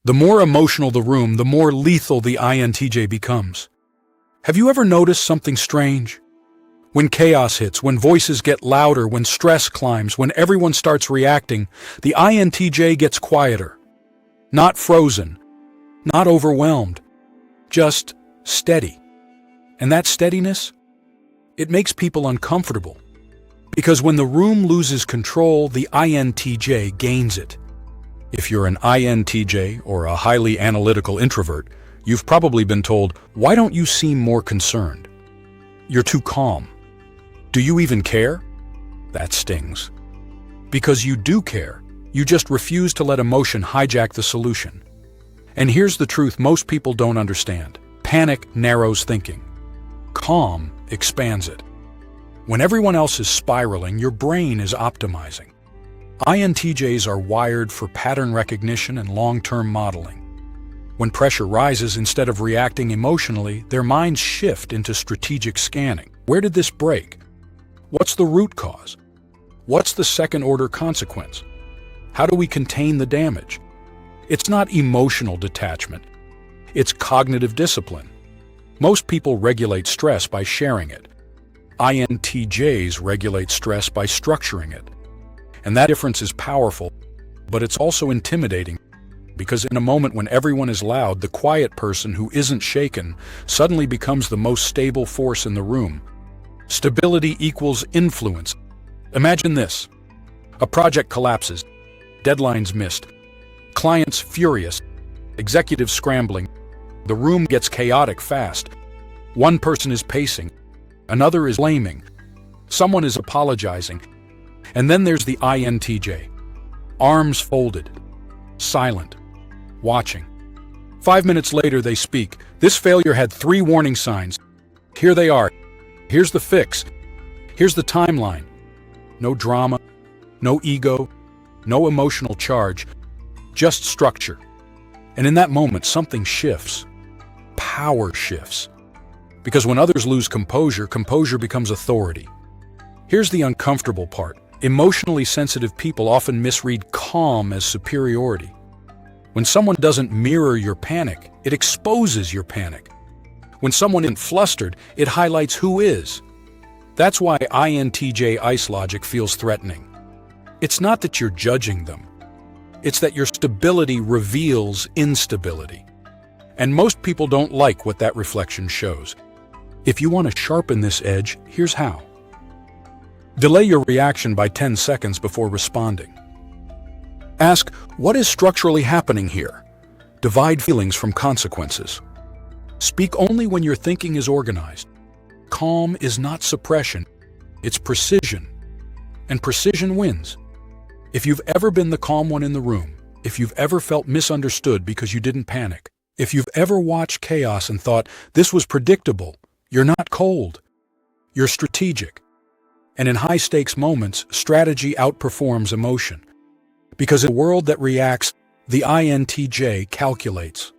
The more emotional the room, the more lethal the INTJ becomes. Have you ever noticed something strange? When chaos hits, when voices get louder, when stress climbs, when everyone starts reacting, the INTJ gets quieter. Not frozen, not overwhelmed, just steady. And that steadiness, it makes people uncomfortable. Because when the room loses control, the INTJ gains it. If you're an INTJ or a highly analytical introvert, you've probably been told, "Why don't you seem more concerned? You're too calm. Do you even care?" That stings. Because you do care, you just refuse to let emotion hijack the solution. And here's the truth most people don't understand. Panic narrows thinking. Calm expands it. When everyone else is spiraling, your brain is optimizing. INTJs are wired for pattern recognition and long-term modeling. When pressure rises, instead of reacting emotionally, their minds shift into strategic scanning. Where did this break? What's the root cause? What's the second-order consequence? How do we contain the damage? It's not emotional detachment. It's cognitive discipline. Most people regulate stress by sharing it. INTJs regulate stress by structuring it. And that difference is powerful, but it's also intimidating, because in a moment when everyone is loud, the quiet person who isn't shaken suddenly becomes the most stable force in the room. Stability equals influence. Imagine this. A project collapses, deadlines missed, clients furious, executives scrambling. The room gets chaotic fast. One person is pacing, another is blaming, someone is apologizing, and then there's the INTJ. Arms folded, silent, watching. 5 minutes later they speak. "This failure had 3 warning signs. Here they are. Here's the fix. Here's the timeline." No drama, no ego, no emotional charge, just structure. And in that moment, something shifts. Power shifts. Because when others lose composure, composure becomes authority. Here's the uncomfortable part. Emotionally sensitive people often misread calm as superiority. When someone doesn't mirror your panic, it exposes your panic. When someone isn't flustered, it highlights who is. That's why INTJ ice logic feels threatening. It's not that you're judging them. It's that your stability reveals instability. And most people don't like what that reflection shows. If you want to sharpen this edge, here's how. Delay your reaction by 10 seconds before responding. Ask, what is structurally happening here? Divide feelings from consequences. Speak only when your thinking is organized. Calm is not suppression, it's precision. And precision wins. If you've ever been the calm one in the room, if you've ever felt misunderstood because you didn't panic, if you've ever watched chaos and thought, this was predictable, you're not cold. You're strategic. And in high-stakes moments, strategy outperforms emotion. Because in a world that reacts, the INTJ calculates.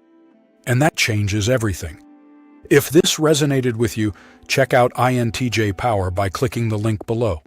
And that changes everything. If this resonated with you, check out INTJ Power by clicking the link below.